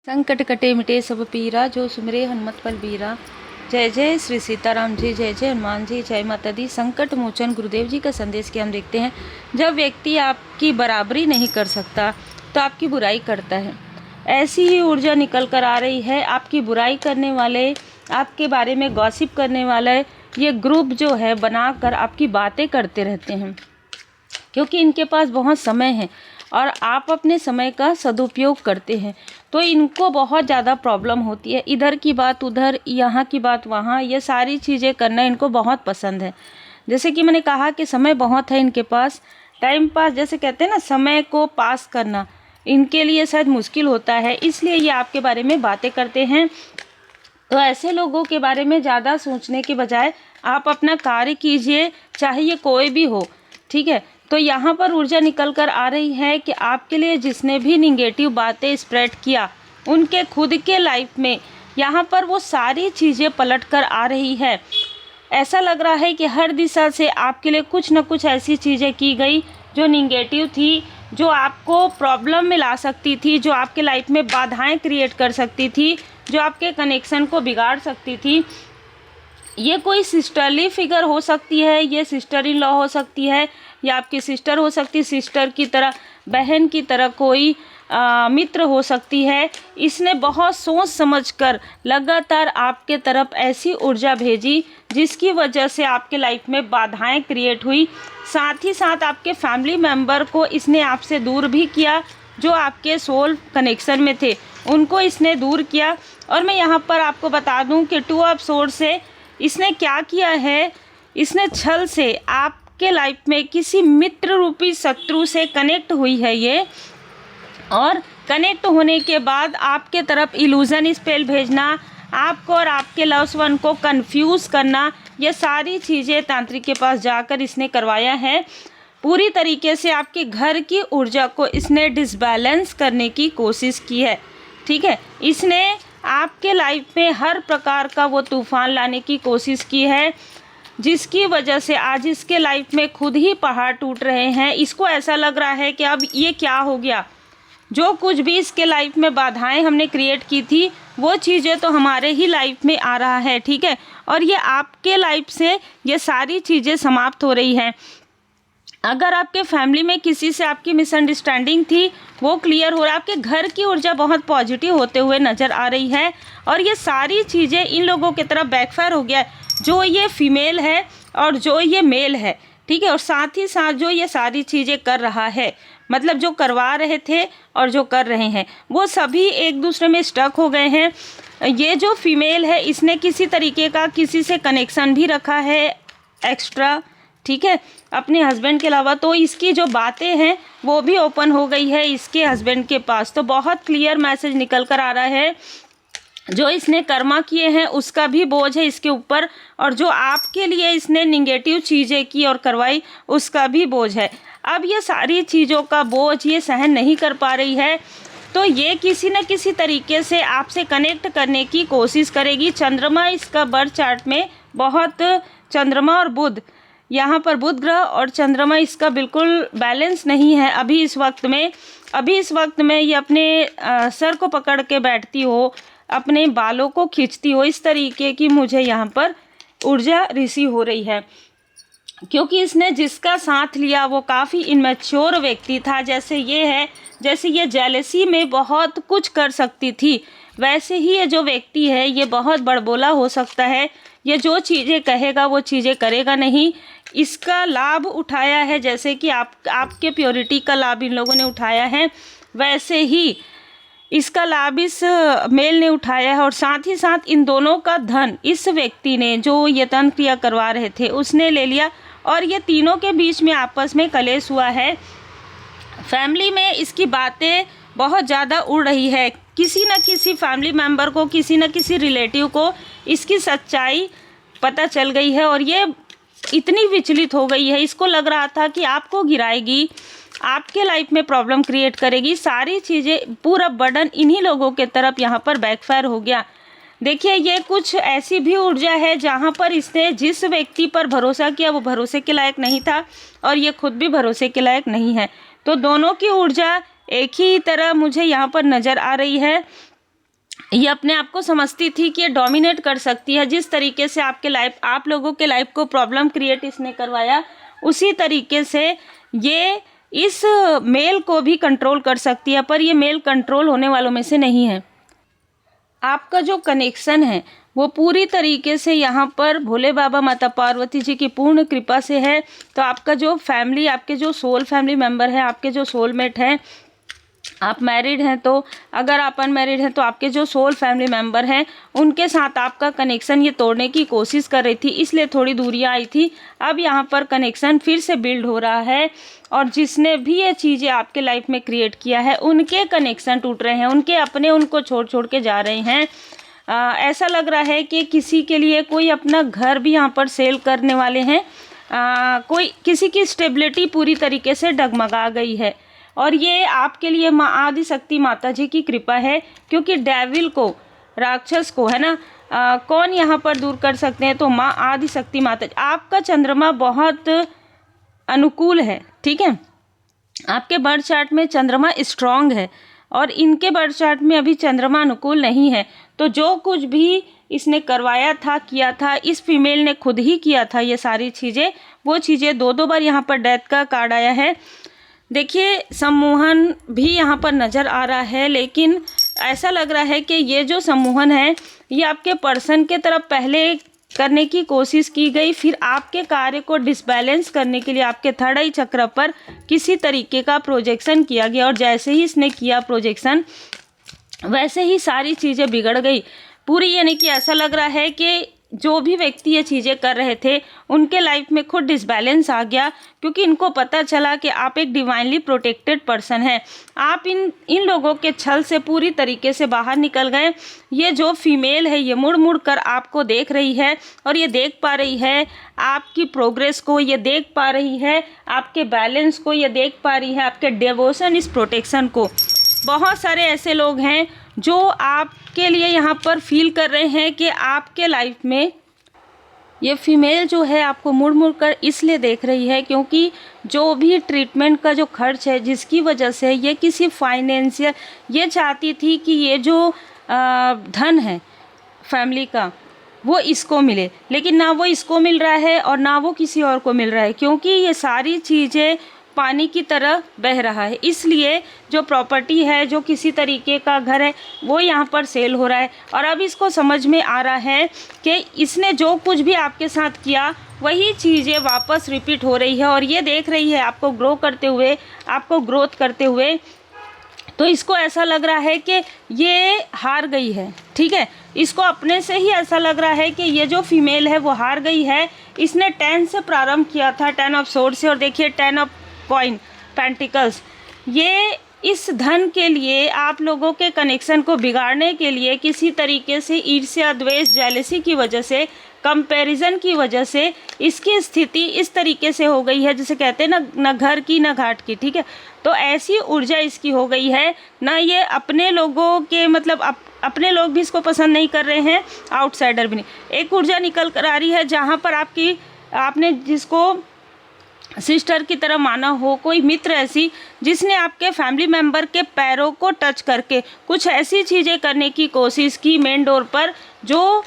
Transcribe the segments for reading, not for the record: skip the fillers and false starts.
संकट कटे मिटे सब पीरा, जो सुमरे हनुमत बलबीरा। जय जय श्री सीताराम जी, जय जय हनुमान जी, जय माता दी। संकट मोचन गुरुदेव जी का संदेश के हम देखते हैं, जब व्यक्ति आपकी बराबरी नहीं कर सकता तो आपकी बुराई करता है। ऐसी ही ऊर्जा निकल कर आ रही है। आपकी बुराई करने वाले, आपके बारे में गॉसिप करने वाले ये ग्रुप जो है बनाकर आपकी बातें करते रहते हैं, क्योंकि इनके पास बहुत समय है और आप अपने समय का सदुपयोग करते हैं, तो इनको बहुत ज़्यादा प्रॉब्लम होती है। इधर की बात उधर, यहाँ की बात वहाँ, ये सारी चीज़ें करना इनको बहुत पसंद है। जैसे कि मैंने कहा कि समय बहुत है इनके पास, टाइम पास जैसे कहते हैं ना, समय को पास करना इनके लिए शायद मुश्किल होता है, इसलिए ये आपके बारे में बातें करते हैं। तो ऐसे लोगों के बारे में ज़्यादा सोचने के बजाय आप अपना कार्य कीजिए, चाहे ये कोई भी हो, ठीक है। तो यहाँ पर ऊर्जा निकल कर आ रही है कि आपके लिए जिसने भी निगेटिव बातें स्प्रेड किया, उनके खुद के लाइफ में यहाँ पर वो सारी चीज़ें पलट कर आ रही है। ऐसा लग रहा है कि हर दिशा से आपके लिए कुछ न कुछ ऐसी चीज़ें की गई जो निगेटिव थी, जो आपको प्रॉब्लम में ला सकती थी, जो आपके लाइफ में बाधाएं क्रिएट कर सकती थी, जो आपके कनेक्शन को बिगाड़ सकती थी। ये कोई सिस्टरली फिगर हो सकती है, ये सिस्टर इन लॉ हो सकती है, या आपकी सिस्टर हो सकती है, सिस्टर की तरह, बहन की तरह कोई मित्र हो सकती है। इसने बहुत सोच समझकर लगातार आपके तरफ ऐसी ऊर्जा भेजी जिसकी वजह से आपके लाइफ में बाधाएं क्रिएट हुई। साथ ही साथ आपके फैमिली मेम्बर को इसने आपसे दूर भी किया, जो आपके सोल कनेक्शन में थे उनको इसने दूर किया। और मैं यहाँ पर आपको बता दूँ कि 2 ऑफ सोर्ड से इसने क्या किया है, इसने छल से आपके लाइफ में किसी मित्र रूपी शत्रु से कनेक्ट हुई है ये, और कनेक्ट होने के बाद आपके तरफ इल्यूजन स्पेल भेजना, आपको और आपके लव्ड वन को कंफ्यूज करना, ये सारी चीज़ें तांत्रिक के पास जाकर इसने करवाया है। पूरी तरीके से आपके घर की ऊर्जा को इसने डिसबैलेंस करने की कोशिश की है, ठीक है। इसने आपके लाइफ में हर प्रकार का वो तूफान लाने की कोशिश की है, जिसकी वजह से आज इसके लाइफ में खुद ही पहाड़ टूट रहे हैं। इसको ऐसा लग रहा है कि अब ये क्या हो गया, जो कुछ भी इसके लाइफ में बाधाएं हमने क्रिएट की थी वो चीज़ें तो हमारे ही लाइफ में आ रहा है, ठीक है। और ये आपके लाइफ से ये सारी चीज़ें समाप्त हो रही हैं। अगर आपके फैमिली में किसी से आपकी मिसअंडरस्टैंडिंग थी वो क्लियर हो रहा है। आपके घर की ऊर्जा बहुत पॉजिटिव होते हुए नज़र आ रही है, और ये सारी चीज़ें इन लोगों की तरफ बैकफायर हो गया है, जो ये फीमेल है और जो ये मेल है, ठीक है। और साथ ही साथ जो ये सारी चीज़ें कर रहा है, मतलब जो करवा रहे थे और जो कर रहे हैं, वो सभी एक दूसरे में स्टक हो गए हैं। ये जो फीमेल है इसने किसी तरीके का किसी से कनेक्शन भी रखा है एक्स्ट्रा, ठीक है, अपने हस्बैंड के अलावा। तो इसकी जो बातें हैं वो भी ओपन हो गई है इसके हस्बैंड के पास। तो बहुत क्लियर मैसेज निकल कर आ रहा है, जो इसने कर्मा किए हैं उसका भी बोझ है इसके ऊपर, और जो आपके लिए इसने निगेटिव चीज़ें की और करवाई उसका भी बोझ है। अब ये सारी चीज़ों का बोझ ये सहन नहीं कर पा रही है, तो ये किसी न किसी तरीके से आपसे कनेक्ट करने की कोशिश करेगी। चंद्रमा इसका बर्थ चार्ट में बहुत, चंद्रमा और बुध, यहाँ पर बुध ग्रह और चंद्रमा इसका बिल्कुल बैलेंस नहीं है अभी इस वक्त में। अभी इस वक्त में ये अपने सर को पकड़ के बैठती हो, अपने बालों को खींचती हो, इस तरीके की मुझे यहाँ पर ऊर्जा रिसीव हो रही है, क्योंकि इसने जिसका साथ लिया वो काफ़ी इनमेच्योर व्यक्ति था। जैसे ये है, जैसे ये जेलसी में बहुत कुछ कर सकती थी, वैसे ही ये जो व्यक्ति है ये बहुत बड़बोला हो सकता है। ये जो चीज़ें कहेगा वो चीज़ें करेगा नहीं। इसका लाभ उठाया है, जैसे कि आपके प्योरिटी का लाभ इन लोगों ने उठाया है, वैसे ही इसका लाभ इस मेल ने उठाया है। और साथ ही साथ इन दोनों का धन इस व्यक्ति ने, जो ये तंत्र क्रिया करवा रहे थे, उसने ले लिया, और ये तीनों के बीच में आपस में कलेश हुआ है। फैमिली में इसकी बातें बहुत ज़्यादा उड़ रही है। किसी न किसी फैमिली मेम्बर को, किसी न किसी रिलेटिव को इसकी सच्चाई पता चल गई है, और ये इतनी विचलित हो गई है, इसको लग रहा था कि आपको गिराएगी, आपके लाइफ में प्रॉब्लम क्रिएट करेगी, सारी चीज़ें, पूरा बर्डन इन्हीं लोगों के तरफ यहाँ पर बैकफायर हो गया। देखिए, ये कुछ ऐसी भी ऊर्जा है जहाँ पर इसने जिस व्यक्ति पर भरोसा किया वो भरोसे के लायक नहीं था, और ये खुद भी भरोसे के लायक नहीं है। तो दोनों की ऊर्जा एक ही तरह मुझे यहाँ पर नज़र आ रही है। ये अपने आप को समझती थी कि ये डोमिनेट कर सकती है। जिस तरीके से आप लोगों के लाइफ को प्रॉब्लम क्रिएट इसने करवाया, उसी तरीके से ये इस मेल को भी कंट्रोल कर सकती है, पर ये मेल कंट्रोल होने वालों में से नहीं है। आपका जो कनेक्शन है वो पूरी तरीके से यहाँ पर भोले बाबा माता पार्वती जी की पूर्ण कृपा से है। तो आपका जो फैमिली, आपके जो सोल फैमिली मेम्बर है, आपके जो सोलमेट हैं, आप मैरिड हैं तो, अगर आप अनमैरिड हैं तो आपके जो सोल फैमिली मेम्बर हैं उनके साथ आपका कनेक्शन ये तोड़ने की कोशिश कर रही थी, इसलिए थोड़ी दूरियां आई थी। अब यहाँ पर कनेक्शन फिर से बिल्ड हो रहा है, और जिसने भी ये चीज़ें आपके लाइफ में क्रिएट किया है उनके कनेक्शन टूट रहे हैं, उनके अपने उनको छोड़ छोड़ के जा रहे हैं। ऐसा लग रहा है कि किसी के लिए कोई अपना घर भी यहाँ पर सेल करने वाले हैं। कोई किसी की स्टेबिलिटी पूरी तरीके से डगमगा गई है, और ये आपके लिए माँ आदि शक्ति माता जी की कृपा है, क्योंकि डेविल को, राक्षस को, है ना, कौन यहाँ पर दूर कर सकते हैं, तो माँ आदि शक्ति माता जी। आपका चंद्रमा बहुत अनुकूल है, ठीक है, आपके बर्थ चार्ट में चंद्रमा स्ट्रांग है, और इनके बर्थ चार्ट में अभी चंद्रमा अनुकूल नहीं है। तो जो कुछ भी इसने करवाया था, किया था, इस फीमेल ने खुद ही किया था ये सारी चीज़ें। वो चीज़ें दो बार यहाँ पर डेथ का कार्ड आया है। देखिए, सम्मोहन भी यहाँ पर नज़र आ रहा है, लेकिन ऐसा लग रहा है कि ये जो सम्मोहन है ये आपके पर्सन के तरफ पहले करने की कोशिश की गई, फिर आपके कार्य को डिसबैलेंस करने के लिए आपके थर्ड आई चक्र पर किसी तरीके का प्रोजेक्शन किया गया, और जैसे ही इसने किया प्रोजेक्शन वैसे ही सारी चीज़ें बिगड़ गई पूरी। यानी कि ऐसा लग रहा है कि जो भी व्यक्ति ये चीज़ें कर रहे थे उनके लाइफ में खुद डिसबैलेंस आ गया, क्योंकि इनको पता चला कि आप एक डिवाइनली प्रोटेक्टेड पर्सन हैं। आप इन लोगों के छल से पूरी तरीके से बाहर निकल गए। ये जो फीमेल है ये मुड़ मुड़ कर आपको देख रही है, और ये देख पा रही है आपकी प्रोग्रेस को, ये देख पा रही है आपके बैलेंस को, ये देख पा रही है आपके डिवोशन, इस प्रोटेक्शन को। बहुत सारे ऐसे लोग हैं जो आपके लिए यहाँ पर फील कर रहे हैं कि आपके लाइफ में ये फीमेल जो है आपको मुड़ मुड़ कर इसलिए देख रही है क्योंकि जो भी ट्रीटमेंट का जो खर्च है, जिसकी वजह से ये किसी फाइनेंशियल, ये चाहती थी कि ये जो धन है फैमिली का वो इसको मिले, लेकिन ना वो इसको मिल रहा है और ना वो किसी और को मिल रहा है, क्योंकि ये सारी चीज़ें पानी की तरह बह रहा है। इसलिए जो प्रॉपर्टी है, जो किसी तरीके का घर है, वो यहाँ पर सेल हो रहा है। और अब इसको समझ में आ रहा है कि इसने जो कुछ भी आपके साथ किया वही चीज़ें वापस रिपीट हो रही है, और ये देख रही है आपको ग्रो करते हुए, आपको ग्रोथ करते हुए। तो इसको ऐसा लग रहा है कि ये हार गई है, ठीक है, इसको अपने से ही ऐसा लग रहा है कि ये जो फीमेल है वो हार गई है। इसने 10 से प्रारंभ किया था, 10 ऑफ सोर्ड से, और देखिए 10 ऑफ कॉइन पेंटिकल्स। ये इस धन के लिए, आप लोगों के कनेक्शन को बिगाड़ने के लिए, किसी तरीके से ईर्ष्या, द्वेष, जेलसी की वजह से, कंपैरिजन की वजह से इसकी स्थिति इस तरीके से हो गई है, जिसे कहते हैं ना घर की ना घाट की, ठीक है। तो ऐसी ऊर्जा इसकी हो गई है ना, ये अपने लोगों के मतलब अपने लोग भी इसको पसंद नहीं कर रहे हैं, आउटसाइडर भी नहीं। एक ऊर्जा निकल कर आ रही है जहाँ पर आपने जिसको सिस्टर की तरह माना हो, कोई मित्र ऐसी जिसने आपके फैमिली मेंबर के पैरों को टच करके कुछ ऐसी चीज़ें करने की कोशिश की मेन डोर पर, जो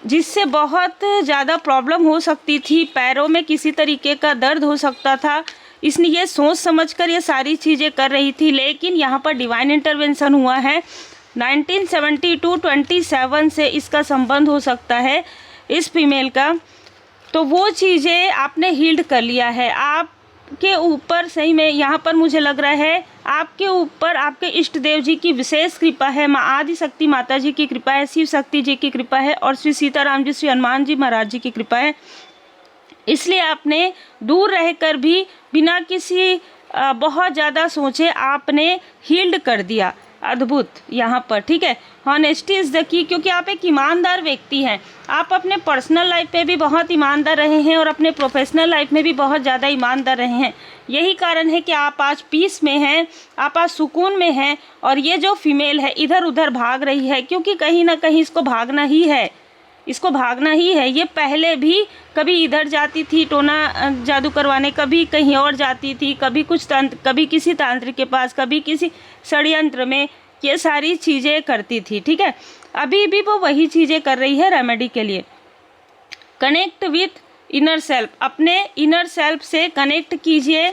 जिससे बहुत ज़्यादा प्रॉब्लम हो सकती थी, पैरों में किसी तरीके का दर्द हो सकता था। इसने ये सोच समझकर ये सारी चीज़ें कर रही थी, लेकिन यहाँ पर डिवाइन इंटरवेंशन हुआ है। 1972-27 से इसका संबंध हो सकता है इस फीमेल का। तो वो चीज़ें आपने हील्ड कर लिया है। आपके ऊपर सही में यहाँ पर मुझे लग रहा है आपके ऊपर आपके इष्ट देव जी की विशेष कृपा है, माँ आदि शक्ति माता जी की कृपा है, शिव शक्ति जी की कृपा है, और श्री सीताराम जी, श्री हनुमान जी महाराज जी की कृपा है। इसलिए आपने दूर रहकर भी बिना किसी बहुत ज़्यादा सोचे आपने हील्ड कर दिया। अद्भुत यहाँ पर, ठीक है। हॉनेस्टी इज़ द की, क्योंकि आप एक ईमानदार व्यक्ति हैं। आप अपने पर्सनल लाइफ में भी बहुत ईमानदार रहे हैं और अपने प्रोफेशनल लाइफ में भी बहुत ज़्यादा ईमानदार रहे हैं। यही कारण है कि आप आज पीस में हैं, आप आज सुकून में हैं। और ये जो फीमेल है इधर उधर भाग रही है, क्योंकि कहीं ना कहीं इसको भागना ही है, इसको भागना ही है। ये पहले भी कभी इधर जाती थी टोना जादू करवाने, कभी कहीं और जाती थी, कभी किसी तांत्रिक के पास, कभी किसी षड्यंत्र में, ये सारी चीज़ें करती थी, ठीक है। अभी भी वो वही चीज़ें कर रही है रेमेडी के लिए। कनेक्ट विथ इनर सेल्फ, अपने इनर सेल्फ से कनेक्ट कीजिए।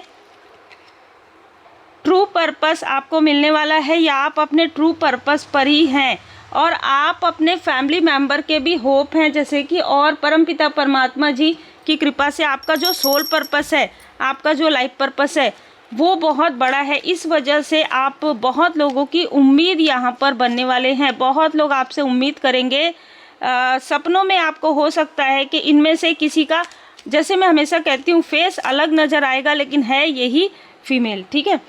ट्रू पर्पस आपको मिलने वाला है, या आप अपने ट्रू पर्पस पर ही हैं, और आप अपने फैमिली मेंबर के भी होप हैं, जैसे कि और परमपिता परमात्मा जी की कृपा से आपका जो सोल पर्पस है, आपका जो लाइफ पर्पस है, वो बहुत बड़ा है। इस वजह से आप बहुत लोगों की उम्मीद यहाँ पर बनने वाले हैं। बहुत लोग आपसे उम्मीद करेंगे। सपनों में आपको हो सकता है कि इनमें से किसी का, जैसे मैं हमेशा कहती हूँ, फेस अलग नज़र आएगा लेकिन है यही फीमेल, ठीक है।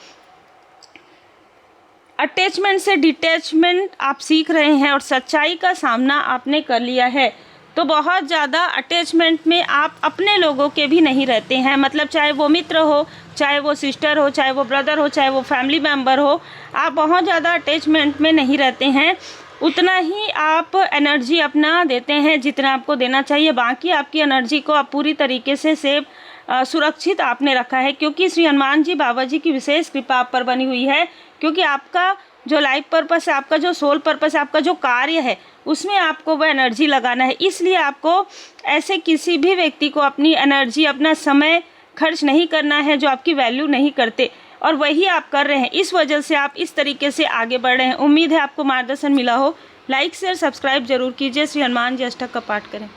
अटैचमेंट से डिटैचमेंट आप सीख रहे हैं और सच्चाई का सामना आपने कर लिया है। तो बहुत ज़्यादा अटैचमेंट में आप अपने लोगों के भी नहीं रहते हैं, मतलब चाहे वो मित्र हो, चाहे वो सिस्टर हो, चाहे वो ब्रदर हो, चाहे वो फैमिली मेम्बर हो, आप बहुत ज़्यादा अटैचमेंट में नहीं रहते हैं। उतना ही आप एनर्जी अपना देते हैं जितना आपको देना चाहिए। बाकी आपकी एनर्जी को आप पूरी तरीके से सेव सुरक्षित आपने रखा है, क्योंकि श्री हनुमान जी बाबा जी की विशेष कृपा आप पर बनी हुई है। क्योंकि आपका जो लाइफ पर्पस है, आपका जो सोल पर्पस है, आपका जो कार्य है, उसमें आपको वह एनर्जी लगाना है। इसलिए आपको ऐसे किसी भी व्यक्ति को अपनी एनर्जी, अपना समय खर्च नहीं करना है जो आपकी वैल्यू नहीं करते, और वही आप कर रहे हैं। इस वजह से आप इस तरीके से आगे बढ़ रहे हैं। उम्मीद है आपको मार्गदर्शन मिला हो। लाइक शेयर सब्सक्राइब जरूर कीजिए। श्री हनुमान जी अष्टक का पाठ करें।